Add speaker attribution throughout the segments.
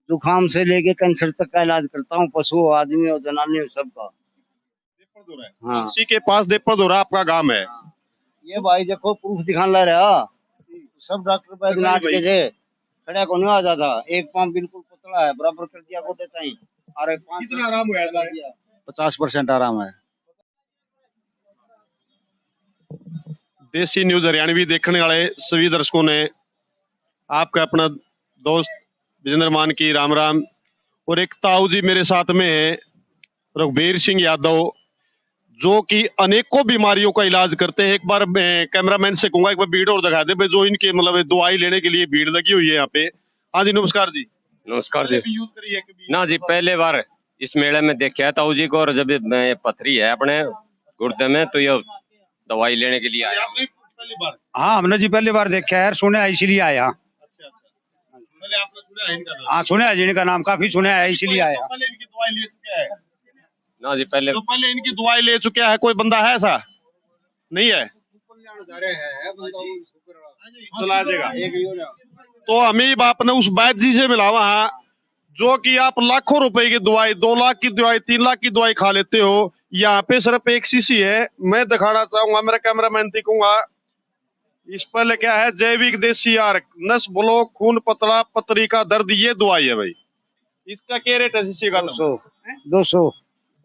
Speaker 1: जुकाम से लेके कैंसर तक का इलाज करता हूँ, पशु हो, आदमी हो, जनानी हो, सबका। हाँ
Speaker 2: इसी के पास देपदुरा आपका गांव है।
Speaker 1: ये भाई देखो प्रूफ दिखाने ला रहा, सब डॉक्टर बैद्यनाथ के थे, खड़ा को नहीं आ जाता। एक पाँव बिल्कुल पतला है, बराबर कर दिया गोटे ताई। अरे
Speaker 2: कितना आराम हुआ है?
Speaker 1: 50% आराम है।
Speaker 2: देसी न्यूज हरियाणवी देखने वाले सभी दर्शकों ने आपका अपना दोस्त विजेंद्र मान की राम राम। और एक ताऊ जी मेरे साथ में है, रघुवीर सिंह यादव, जो कि अनेकों बीमारियों का इलाज करते हैं। एक बार मैं कैमरामैन से कहूंगा एक बार भीड़ और दिखा दे भाई, जो इनके मतलब दवाई लेने के लिए भीड़ लगी हुई है यहाँ पे। हाँ जी, नमस्कार जी।
Speaker 3: नमस्कार जी।
Speaker 2: यूज करिए कभी?
Speaker 3: ना जी, पहले बार इस मेले में देखा है ताऊ जी को, और जब मैं पथरी है अपने गुर्दे में, तो ये दवाई लेने के लिए आया।
Speaker 2: आपने पहली बार?
Speaker 1: हाँ हमने जी पहली बार देखा है, सुना है इसीलिए आया।
Speaker 2: अच्छा अच्छा, पहले आपने सुना है इनका नाम?
Speaker 1: हाँ सुना है जी, इनका नाम काफी सुना है, इसीलिए आया।
Speaker 2: पहले इनकी दवाई ले चुके हैं?
Speaker 3: ना जी, पहले
Speaker 2: तो पहले इनकी दवाई ले चुका है कोई बंदा है ऐसा? नहीं है? चला जाएगा। तो हमें आपने उस बैद जी से मिला वहाँ, जो कि आप लाखों रुपए की दवाई, 2 लाख की दवाई, 3 लाख की दवाई खा लेते हो। यहाँ पे सिर्फ एक शीशी है। मैं दिखाना चाहूंगा, मेरा कैमरामैन दिखूंगा। इस पर क्या है, जैविक देसी आर्क, नस ब्लॉक, खून पतला, पतरी का दर्द, ये दवाई है भाई। इसका क्या रेट है शीशी का?
Speaker 1: 200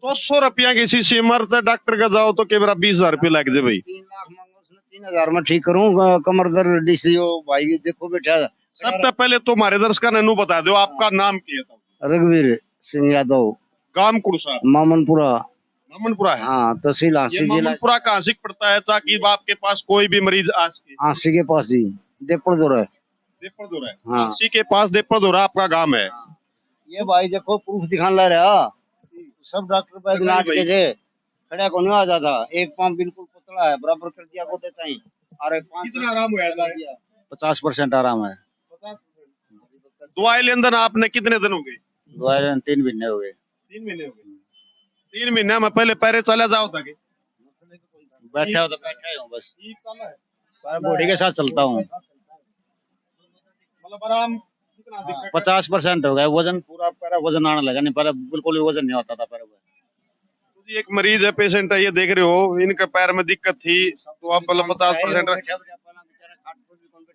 Speaker 2: 200 रुपया की शीशी। मरते डॉक्टर का जाओ तो केवल 20,000 रुपये लग जाए भाई।
Speaker 1: 3,00,000 में ठीक करूँ कमर दर्द डीसीओ भाई, देखो बेटा।
Speaker 2: सबसे पहले तुम्हारे दर्शकों ने बता दो आपका नाम क्या है?
Speaker 1: रघुवीर सिंह यादव,
Speaker 2: गांव कुड़सा,
Speaker 1: मामनपुरा।
Speaker 2: मामनपुरा है।
Speaker 1: हाँ तहसील
Speaker 2: ये
Speaker 1: आंसी जिला,
Speaker 2: मामनपुरा कहाँ से पड़ता है, ताकि आपके पास कोई भी मरीज आ सके?
Speaker 1: आंसी के पास ही देपड़दुर है।
Speaker 2: देपदुरा है।
Speaker 1: हाँ
Speaker 2: इसी के पास देपदुरा आपका गांव है।
Speaker 1: ये भाई देखो प्रूफ दिखाने ला रहा, सब डॉक्टर बैद्यनाथ के थे, खड़ा को नहीं आ जाता। एक पाँव बिल्कुल पतला है, बराबर कर दिया गोटे ताई। अरे
Speaker 2: कितना आराम हुआ है?
Speaker 1: 50% आराम है।
Speaker 2: दवाई लेन देन आपने कितने दिन हो गए?
Speaker 1: दवाई 3 महीने हो गए।
Speaker 2: 3 महीने हो गए। 3 महीने में पहले पैरे चला जाओ था कि?
Speaker 1: बैठा हो तो बैठा ही हूँ बस, बॉडी के साथ चलता हूँ।
Speaker 2: मतलब आराम कितना दिक्कत है?
Speaker 1: 50% हो गया, वजन पूरा पैरा वजन आने लगा, नहीं पहले बिल्कुल भी वजन नहीं होता था पैरों में।
Speaker 2: तो एक मरीज है, पेशेंट है, ये देख रहे हो, इनके पैर में दिक्कत थी, तो आप मतलब 50%।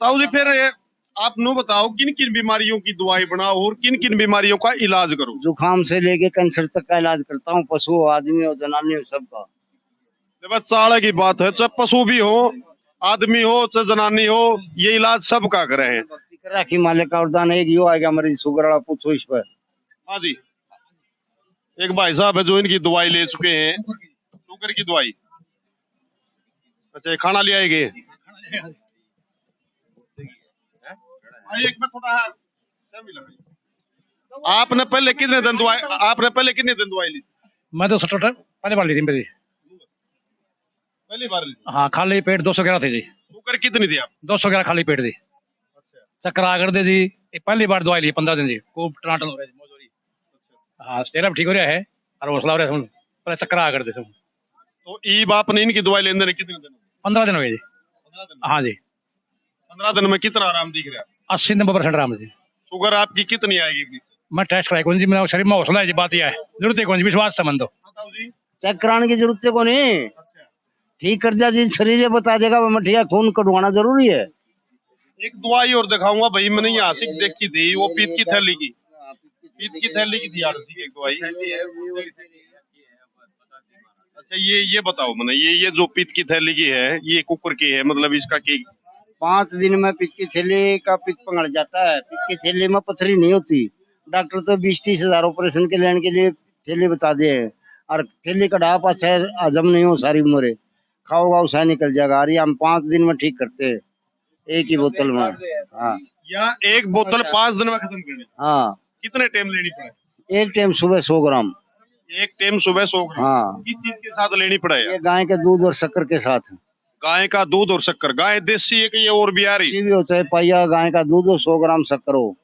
Speaker 2: ताऊ जी फिर आप नो बताओ, किन किन बीमारियों की दवाई बनाओ और किन किन बीमारियों का इलाज करो?
Speaker 1: जुकाम से लेके कैंसर तक का इलाज करता हूँ, पशु हो, आदमी हो, जनानी हो, सबका।
Speaker 2: जब चाड़ की बात है, चाहे पशु भी हो, आदमी हो, चाहे जनानी हो, ये इलाज सब का करे हैं।
Speaker 1: राखी मालिक का वरदान है, यो आएगा मरीज शुगर वाला, पूछो इस पर।
Speaker 2: हाँ जी, एक भाई साहब है जो इनकी दवाई ले चुके हैं, शुगर की दवाई। अच्छा, खाना ले आएंगे? आपने पहले कितने दिन दवाई ली?
Speaker 4: मैं तो सटर पहले बार ली थी मेरी।
Speaker 2: पहली बार ली?
Speaker 4: हाँ, खाली पेट 211 थी जी।
Speaker 2: शुगर कितनी थी आप?
Speaker 4: 211 खाली पेट थी। चक्कर आ कर दे जी, ये पहली बार दवाई ली 15 दिन जी, खूब टनाटन हो रहा है जी, मौज हो रही। हाँ, चेहरा भी ठीक हो रहा है और हौसला हो रहा है, पहले चक्कर आ कर दे सब।
Speaker 2: तो ईब आपने इनकी दवाई लेने देने कितने दिन?
Speaker 4: 15 दिन हो गए जी।
Speaker 2: 15 दिन?
Speaker 4: हाँ जी।
Speaker 2: 15 दिन में कितना आराम दिख रहा है?
Speaker 4: 80-90% आराम जी।
Speaker 2: शुगर आपकी कितनी आएगी?
Speaker 4: मैं टेस्ट कराई कौन जी, मेरा शरीर में हौसला है जी, बात यह है, जरूरत है कौन जी, विश्वास संबंध हो।
Speaker 1: चेक कराने की जरूरत है को नहीं, ठीक कर दिया जी, शरीर ये बता देगा वो मठिया खून कटवाना जरूरी है।
Speaker 2: एक दवाई और दिखाऊंगा भाई, मैंने यहाँ से देखी थी, वो पीत की थैली की, थी यार एक दवाई। अच्छा, ये बताओ मैंने, ये जो पीत की थैली की है, ये कुकर की है, मतलब इसका की?
Speaker 1: 5 दिन में पित्त की थैली का पित्त पकड़ जाता है। पित्त की थैली में पथरी नहीं होती। डॉक्टर तो 20-30 हजार ऑपरेशन के लेने के लिए थैली बता दे, और थैली कटा पाछा हजम नहीं हो सारी उम्र, खाओगा उसा निकल जाएगा। अरे हम 5 दिन में ठीक करते हैं, एक ही बोतल में। हाँ,
Speaker 2: या एक बोतल 5 दिन में खत्म कर?
Speaker 1: हाँ।
Speaker 2: कितने टाइम लेनी पड़े?
Speaker 1: एक टाइम सुबह 100 ग्राम।
Speaker 2: एक टाइम सुबह 100 ग्राम?
Speaker 1: हाँ।
Speaker 2: किस चीज के साथ लेनी पड़ेगा?
Speaker 1: ये गाय के दूध और शक्कर के साथ।
Speaker 2: गाय का दूध और शक्कर? गाय देसी है कि ये और भी आ रही?
Speaker 1: भी हो, चाहे पाइया गाय का दूध हो, 100 ग्राम शक्कर हो।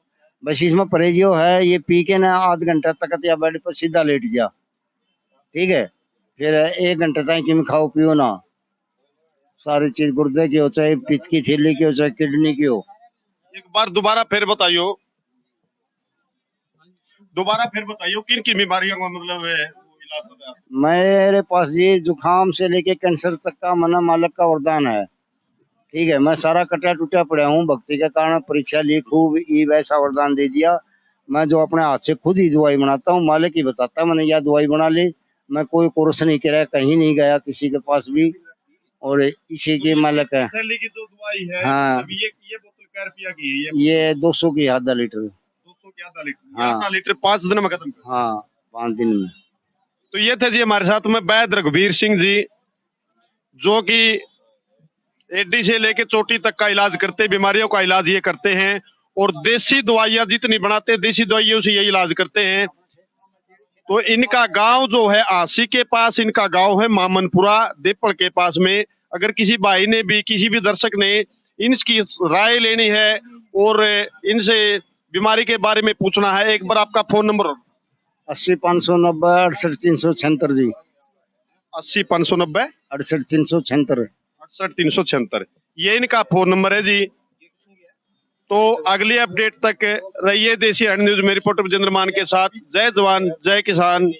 Speaker 1: बस इसमें परहेज यो है, ये पी के ना आध घंटा तक या बेड पर सीधा लेट जा, ठीक है। फिर 1 घंटे तक किम खाओ पियो ना, सारी चीज गुर्दे की हो, चाहे पित्त की थैली की हो, चाहे किडनी की हो।
Speaker 2: एक बार दोबारा फिर बताइयो। दोबारा फिर बताइए किन की बीमारियों का मतलब है वो इलाज होता है?
Speaker 1: मेरे पास ये जुकाम से लेके कैंसर तक का मना मालक का वरदान है। ठीक है, मैं सारा कटा टूटा पड़ा हूँ, भक्ति के कारण परीक्षा ली खूब, ई वैसा वरदान दे दिया। मैं जो अपने हाथ से खुद ही दवाई बनाता हूँ, मालिक ही बताता मैंने यह दवाई बना ली। मैं कोई कोर्स नहीं किया, कहीं नहीं गया किसी के पास भी, और इसी के मालिक है।
Speaker 2: थैली की जो दवाई है
Speaker 1: हाँ।
Speaker 2: मतलब ये बोतल क्या रुपया की है?
Speaker 1: ये 200 की आधा लीटर।
Speaker 2: 200 की आधा लीटर,
Speaker 1: हाँ।
Speaker 2: आधा लीटर 5 दिन में खत्म कर।
Speaker 1: हाँ, 5 दिन में।
Speaker 2: तो ये थे जी हमारे साथ में वैद्य रघुवीर सिंह जी, जो कि एडी से लेके चोटी तक का इलाज करते, बीमारियों का इलाज ये करते हैं, और देसी दवाइयां जितनी बनाते देसी दवाइयों से ये इलाज करते हैं। तो इनका गांव जो है आसी के पास, इनका गांव है मामनपुरा देपड़ के पास में। अगर किसी भाई ने भी, किसी भी दर्शक ने इनकी राय लेनी है और इनसे बीमारी के बारे में पूछना है, एक बार आपका फोन नंबर।
Speaker 1: 80 590 68 376 जी।
Speaker 2: 80 590
Speaker 1: 68 376।
Speaker 2: 68 376 ये इनका फोन नंबर है जी। तो अगली अपडेट तक रहिए देसी हंड न्यूज में रिपोर्टर विजेंद्र मान के साथ। जय जवान जय किसान।